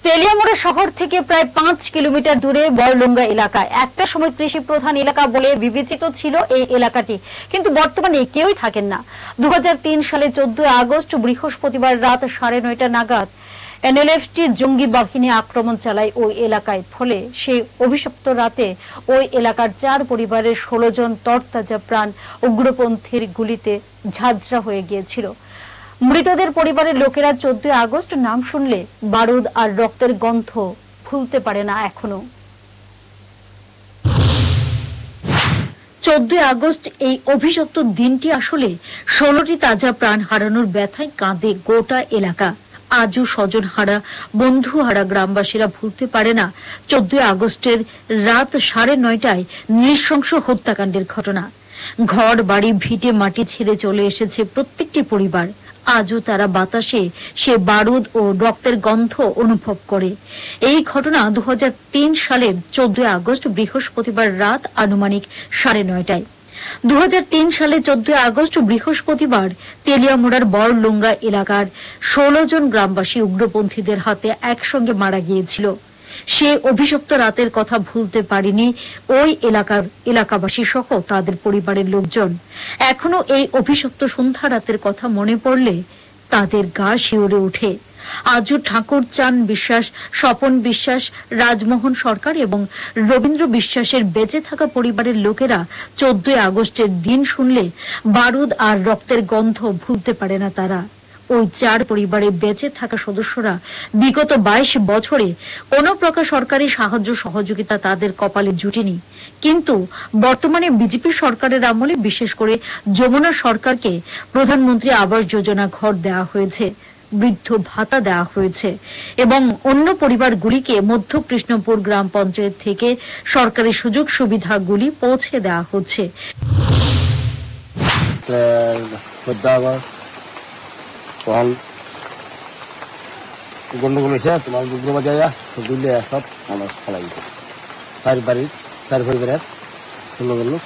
তেলিয়ামুড়া শহর থেকে প্রায় 5 কিলোমিটার দূরে বড়লুঙ্গা এলাকা একটা সময় কৃষি প্রধান এলাকা বলে বিবেচিত ছিল এই এলাকাটি, কিন্তু বর্তমানে কেউই থাকেন না। 2003 সালে 14 আগস্ট বৃহস্পতিবার রাত 9:30 নাগাদ এনএলএফটি জঙ্গি বাহিনী আক্রমণ চালায় ওই এলাকায়। ফলে সেই অভিশপ্ত রাতে ওই এলাকার 4 পরিবারের 16 জন তরতাজা প্রাণ উগ্রপন্থীর গুলিতে ঝাঁঝরা হয়ে গিয়েছিল। মৃতদের পরিবারের লোকেরা 14 আগস্ট নাম শুনলে বারুদ আর রক্তের গন্ধ ভুলতে পারে না এখনো। 14 আগস্ট এই অভিশপ্ত দিনটি আসলে 16টি তাজা প্রাণ হারানোর ব্যথায় কাঁদে গোটা এলাকা। আজও স্বজন হারা, বন্ধু হারা গ্রামবাসীরা ভুলতে পারে না 14 আগস্টের রাত 9:30টায় নৃশংস হত্যাকাণ্ডের ঘটনা। ঘর বাড়ি ভিটে মাটি ছেড়ে চলে এসেছে প্রত্যেকটি পরিবার। আজও তারা বাতাসে সে বারুদ ও রক্তের গন্ধ অনুভব করে। এই ঘটনা 2003 সালের 14 আগস্ট বৃহস্পতিবার রাত আনুমানিক 9:30টায়। 2003 সালে 14 আগস্ট বৃহস্পতিবার তেলিয়ামুড়ার বড়লুঙ্গা এলাকার 16 জন গ্রামবাসী উগ্রপন্থীদের হাতে একসঙ্গে মারা গিয়েছিল। সে অভিশপ্ত রাতের কথা ভুলতে পারেনি ওই এলাকাবাসী সহ তাদের পরিবারের লোকজন। এখনো এই অভিশপ্ত সন্ধ্যা রাতের কথা মনে পড়লে তাদের গা শিউরে ওঠে। আজও ঠাকুর চাঁদ বিশ্বাস, স্বপন বিশ্বাস, রাজমোহন সরকার এবং রবীন্দ্র বিশ্বাসের বেঁচে থাকা পরিবারের লোকেরা 14 আগস্টের দিন শুনলে বারুদ আর রক্তের গন্ধ ভুলতে পারে না তারা। ওই 4 পরিবারে বেঁচে থাকা সদস্যরা বিগত 22 বছরে কোন প্রকার সরকারি সাহায্য সহযোগিতা তাদের কপালে জুটেনি, কিন্তু বর্তমানে বিজেপি সরকারের আমলে বিশেষ করে যমুনা সরকারকে প্রধানমন্ত্রী আবাস যোজনা ঘর দেওয়া হয়েছে, বৃদ্ধ ভাতা দেওয়া হয়েছে এবং অন্য পরিবারগুলিকে মধ্য কৃষ্ণপুর গ্রাম পঞ্চায়েত থেকে সরকারি সুযোগ সুবিধাগুলি পৌঁছে দেওয়া হচ্ছে। গন্ডগোল হয়েছে, তোমার উগ্রবাদীরা দিল্লি সব মানুষ ফেলাই গেছে। 4 পরিবারের 16 জন লোক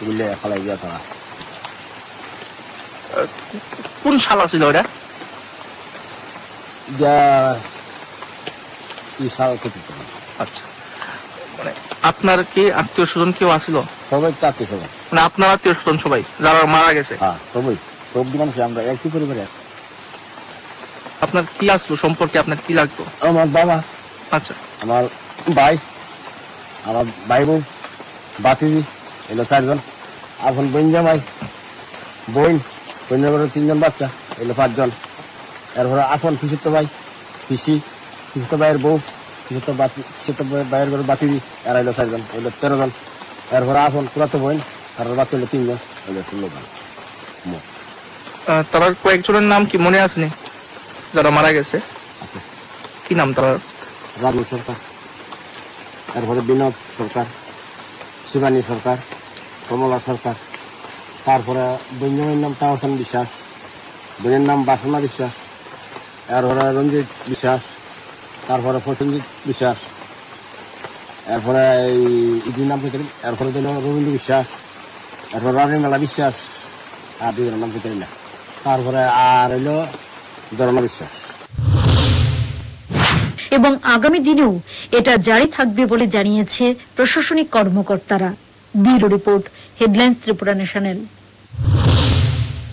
দিল্লি ফেলাই গিয়া তারা। কোন সাল ছিল ওটা? আচ্ছা, মানে আপনার কি আত্মীয় স্বজন কেউ আসছিল? সবাই তো আত্মীয় স্বজন, মানে আপনার আত্মীয় স্বজন সবাই যারা মারা গেছে? হ্যাঁ, সবাই সব মানুষ আমরা একই পরিবারে। আপনার কি আসলো সম্পর্কে, আপনার কি লাগতো? আমার বাবা, আচ্ছা, আমার ভাই, আমার ভাই বোন, বাতিজি এলো 4 জন, এখন বোন জামাই, বোন 3 জন বাচ্চা এলো 5 জন। এরপরে এখন পিসিত ভাই, পিসি, পিসিত ভাইয়ের বউ, পিসিত ভাইয়ের ঘরে বাতিজি, এরা এলো 4 জন, এলো 13 জন। এরপরে এখন পুরাতো বোন আর বাচ্চা এলো 3 জন, এলো 16 জন। তারা কয়েকজনের নাম কি মনে আসেনি যারা মারা গেছে? কি নাম তারা? রাজু সরকার, তারপরে বিনোদ সরকার, শিবানী সরকার, কমলা সরকার, তারপরে বৈঞ্জমের নাম তাহসান বিশ্বাস, বোনের নাম বাসনা বিশ্বাস, এরপরে রঞ্জিত বিশ্বাস, তারপরে প্রসেনজিৎ বিশ্বাস, এরপরে ইদির নাম পেতে, এরপরে রবীন্দ্র বিশ্বাস, এরপরে রানীমেলা বিশ্বাস, আর 2 জনের নাম পেতে না, তারপরে আর হইল ধরনা বিশ্বাস। এবং আগামী দিনেও এটা জারি থাকবে বলে জানিয়েছে প্রশাসনিক কর্মকর্তারা। Bureau report, headlines Tripura national.